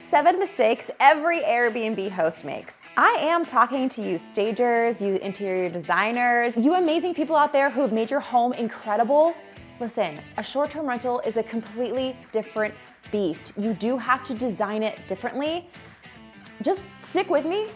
7 mistakes every Airbnb host makes. I am talking to you stagers, you interior designers, you amazing people out there who have made your home incredible. Listen, a short-term rental is a completely different beast. You do have to design it differently. Just stick with me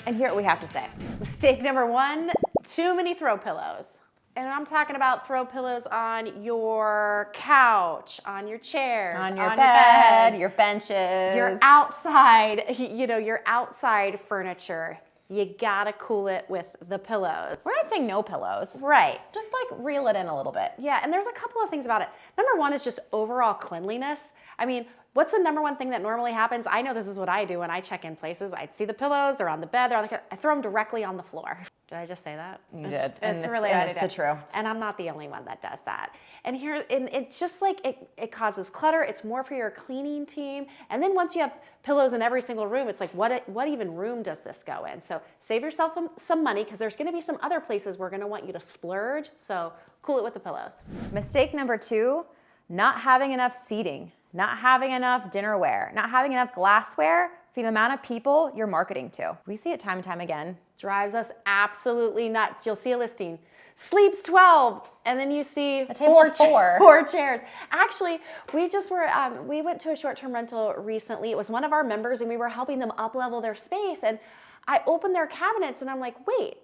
and hear what we have to say. Mistake number 1, too many throw pillows. And I'm talking about throw pillows on your couch, on your chairs, on your bed, your benches, your outside, your outside furniture. You gotta cool it with the pillows. We're not saying no pillows. Right. Just like reel it in a little bit. Yeah, and there's a couple of things about it. Number 1 is just overall cleanliness. I mean, what's the number 1 thing that normally happens? I know this is what I do when I check in places. I'd see the pillows, they're on the bed, I throw them directly on the floor. Did I just say that? You did. It's really it's the truth. And I'm not the only one that does that. And it's just like it causes clutter. It's more for your cleaning team. And then once you have pillows in every single room, it's like, what even room does this go in? So save yourself some money, because there's going to be some other places we're going to want you to splurge. So cool it with the pillows. Mistake number 2, not having enough seating, not having enough dinnerware, not having enough glassware for the amount of people you're marketing to. We see it time and time again. Drives us absolutely nuts. You'll see a listing, sleeps 12, and then you see a table of 4. 4 chairs. Actually, we went to a short-term rental recently. It was one of our members, and we were helping them up-level their space. And I opened their cabinets, and I'm like, wait,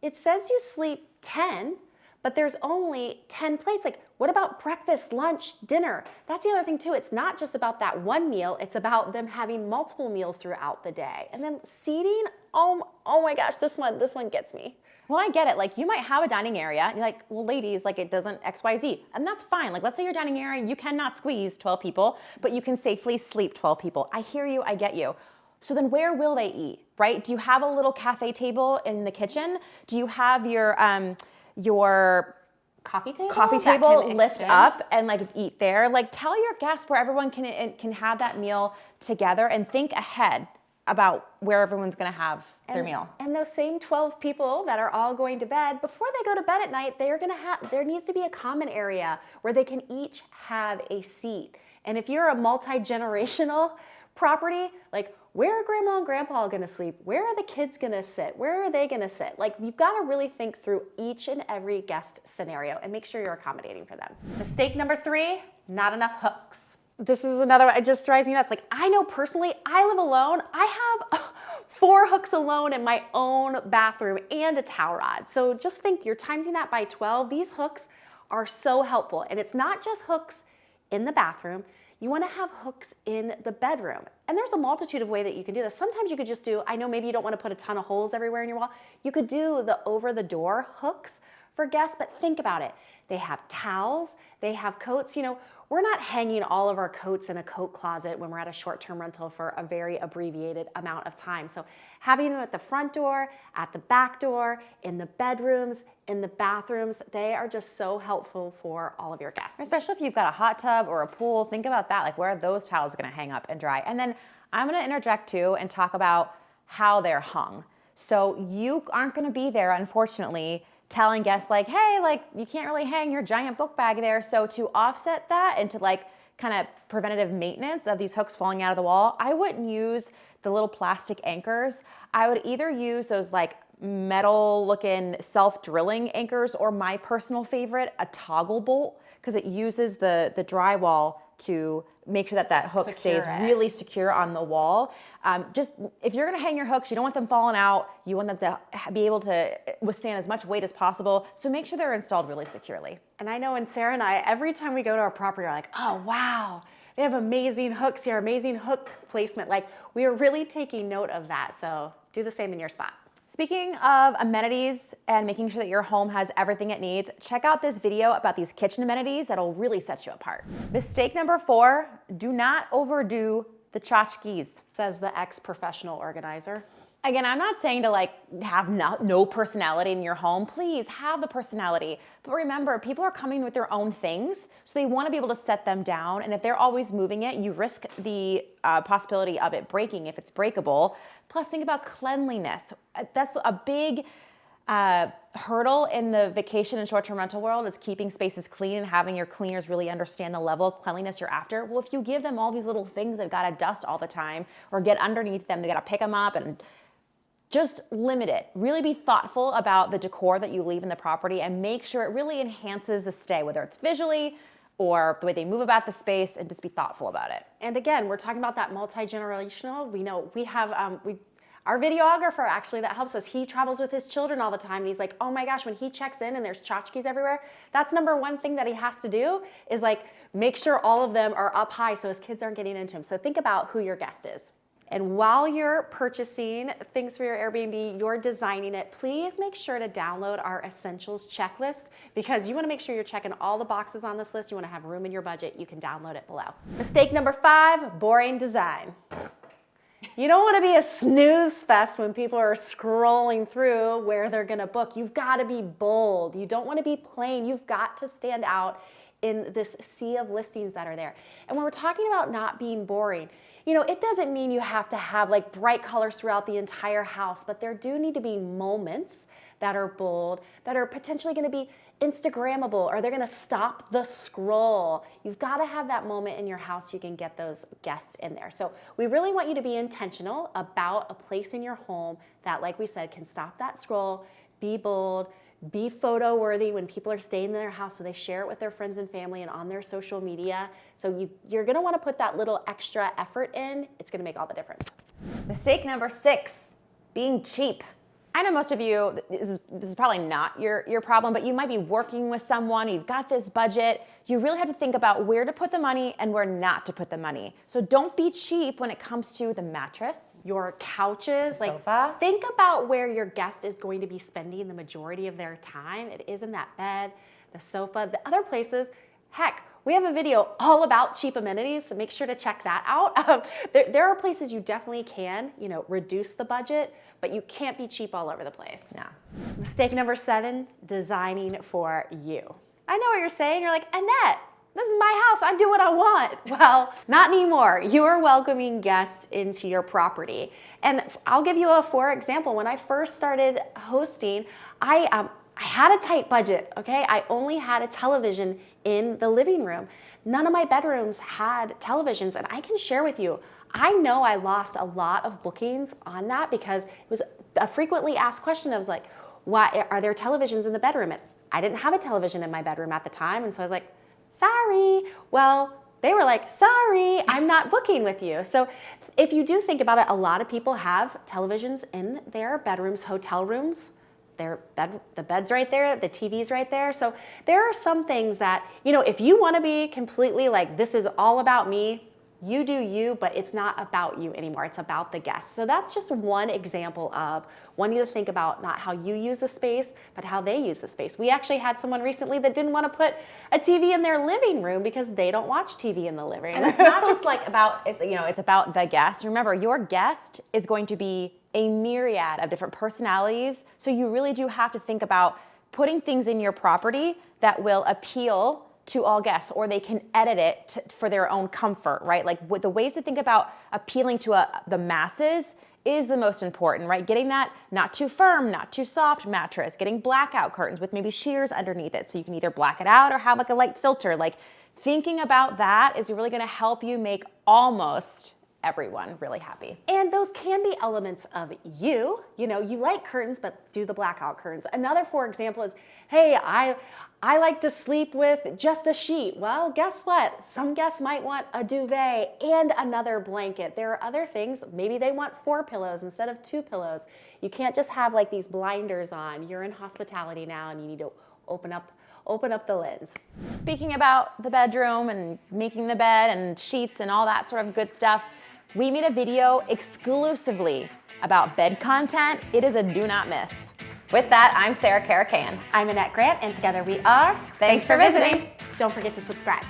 it says you sleep 10, but there's only 10 plates. Like, what about breakfast, lunch, dinner? That's the other thing too. It's not just about that one meal. It's about them having multiple meals throughout the day. And then seating, oh my gosh, this one gets me. Well, I get it. Like, you might have a dining area. You're like, well, ladies, like, it doesn't XYZ. And that's fine. Like, let's say your dining area, you cannot squeeze 12 people, but you can safely sleep 12 people. I hear you. I get you. So then where will they eat, right? Do you have a little cafe table in the kitchen? Do you have your coffee table lift up and like eat there? Like, tell your guests where everyone can have that meal together, and think ahead about where everyone's going to have their meal. And those same 12 people that are all going to bed, before they go to bed at night, there needs to be a common area where they can each have a seat. And if you're a multi-generational property, like, where are grandma and grandpa going to sleep? Where are the kids going to sit? Where are they going to sit? Like, you've got to really think through each and every guest scenario and make sure you're accommodating for them. Mistake number 3, not enough hooks. This is another one. It just drives me nuts. Like, I know personally, I live alone. I have 4 hooks alone in my own bathroom and a towel rod. So just think, you're timesing that by 12. These hooks are so helpful. And it's not just hooks in the bathroom. You want to have hooks in the bedroom. And there's a multitude of ways that you can do this. Sometimes you could just do, I know maybe you don't want to put a ton of holes everywhere in your wall. You could do the over-the-door hooks for guests, but think about it. They have towels, they have coats. We're not hanging all of our coats in a coat closet when we're at a short-term rental for a very abbreviated amount of time. So having them at the front door, at the back door, in the bedrooms, in the bathrooms, they are just so helpful for all of your guests. Especially if you've got a hot tub or a pool, think about that. Like, where are those towels going to hang up and dry? And then I'm going to interject too and talk about how they're hung. So you aren't going to be there, unfortunately, telling guests like, hey, like, you can't really hang your giant book bag there. So to offset that and to like kind of preventative maintenance of these hooks falling out of the wall, I wouldn't use the little plastic anchors. I would either use those like metal looking self-drilling anchors, or my personal favorite, a toggle bolt, because it uses the drywall to make sure that hook stays really secure on the wall. Just if you're going to hang your hooks, you don't want them falling out. You want them to be able to withstand as much weight as possible. So make sure they're installed really securely. And I know, and Sarah and I, every time we go to our property, we're like, oh, wow, they have amazing hooks here, amazing hook placement. Like, we are really taking note of that. So do the same in your spot. Speaking of amenities and making sure that your home has everything it needs, check out this video about these kitchen amenities that'll really set you apart. Mistake number 4, do not overdo the tchotchkes. Says the ex-professional organizer. Again, I'm not saying to like have no personality in your home. Please have the personality. But remember, people are coming with their own things, so they want to be able to set them down. And if they're always moving it, you risk the possibility of it breaking if it's breakable. Plus, think about cleanliness. That's a big hurdle in the vacation and short-term rental world is keeping spaces clean and having your cleaners really understand the level of cleanliness you're after. Well, if you give them all these little things, they've got to dust all the time or get underneath them, they got to pick them up, and just limit it. Really be thoughtful about the decor that you leave in the property and make sure it really enhances the stay, whether it's visually or the way they move about the space, and just be thoughtful about it. And again, we're talking about that multi-generational. We know we have, our videographer actually that helps us, he travels with his children all the time, and he's like, oh my gosh, when he checks in and there's tchotchkes everywhere, that's number one thing that he has to do is like make sure all of them are up high so his kids aren't getting into him. So think about who your guest is. And while you're purchasing things for your Airbnb, you're designing it, please make sure to download our essentials checklist, because you want to make sure you're checking all the boxes on this list. You want to have room in your budget. You can download it below. Mistake number 5, boring design. You don't want to be a snooze fest when people are scrolling through where they're going to book. You've got to be bold. You don't want to be plain. You've got to stand out in this sea of listings that are there. And when we're talking about not being boring, you know, it doesn't mean you have to have like bright colors throughout the entire house, but there do need to be moments that are bold, that are potentially going to be Instagrammable, or they're going to stop the scroll. You've got to have that moment in your house so you can get those guests in there. So we really want you to be intentional about a place in your home that, like we said, can stop that scroll, be bold, be photo worthy when people are staying in their house so they share it with their friends and family and on their social media. So you're going to want to put that little extra effort in. It's going to make all the difference. Mistake number 6, being cheap. I know most of you, this is probably not your problem, but you might be working with someone, you've got this budget. You really have to think about where to put the money and where not to put the money. So don't be cheap when it comes to the mattress, your couches, the sofa. Think about where your guest is going to be spending the majority of their time. It is in that bed, the sofa, the other places. Heck, we have a video all about cheap amenities, so make sure to check that out. There are places you definitely can, reduce the budget, but you can't be cheap all over the place. No. Mistake number 7, designing for you. I know what you're saying. You're like, Annette, this is my house. I do what I want. Well, not anymore. You are welcoming guests into your property. And I'll give you for example. When I first started hosting, I had a tight budget, okay? I only had a television in the living room. None of my bedrooms had televisions, and I can share with you, I know I lost a lot of bookings on that because it was a frequently asked question. I was like, why are there televisions in the bedroom? And I didn't have a television in my bedroom at the time, and so I was like, sorry. Well, they were like, sorry, I'm not booking with you. So if you do think about it, a lot of people have televisions in their bedrooms, hotel rooms. The bed's right there, the TV's right there. So there are some things that, if you want to be completely like, this is all about me, you do you, but it's not about you anymore. It's about the guests. So that's just one example of wanting to think about not how you use the space, but how they use the space. We actually had someone recently that didn't want to put a TV in their living room because they don't watch TV in the living room. And it's not just like it's about the guest. Remember, your guest is going to be a myriad of different personalities. So you really do have to think about putting things in your property that will appeal to all guests, or they can edit it for their own comfort, right? Like the ways to think about appealing to the masses is the most important, right? Getting that not too firm, not too soft mattress, getting blackout curtains with maybe sheers underneath it so you can either black it out or have like a light filter. Like thinking about that is really gonna help you make almost everyone really happy. And those can be elements of you. You like curtains, but do the blackout curtains. Another, for example, is, hey, I like to sleep with just a sheet. Well, guess what? Some guests might want a duvet and another blanket. There are other things. Maybe they want 4 pillows instead of 2 pillows. You can't just have like these blinders on. You're in hospitality now, and you need to open up the lens. Speaking about the bedroom and making the bed and sheets and all that sort of good stuff, we made a video exclusively about bed content. It is a do not miss. With that, I'm Sarah Caracan. I'm Annette Grant, and together we are Thanks for visiting. Don't forget to subscribe.